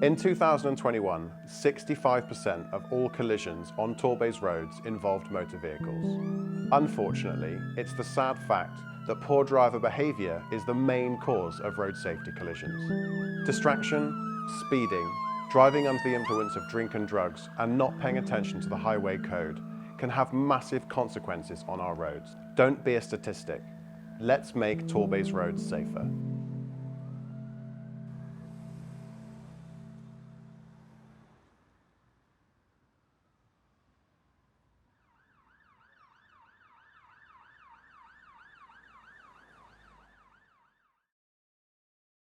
In 2021, 65% of all collisions on Torbay's roads involved motor vehicles. Unfortunately, it's the sad fact that poor driver behaviour is the main cause of road safety collisions. Distraction, speeding, driving under the influence of drink and drugs, and not paying attention to the highway code can have massive consequences on our roads. Don't be a statistic. Let's make Torbay's roads safer.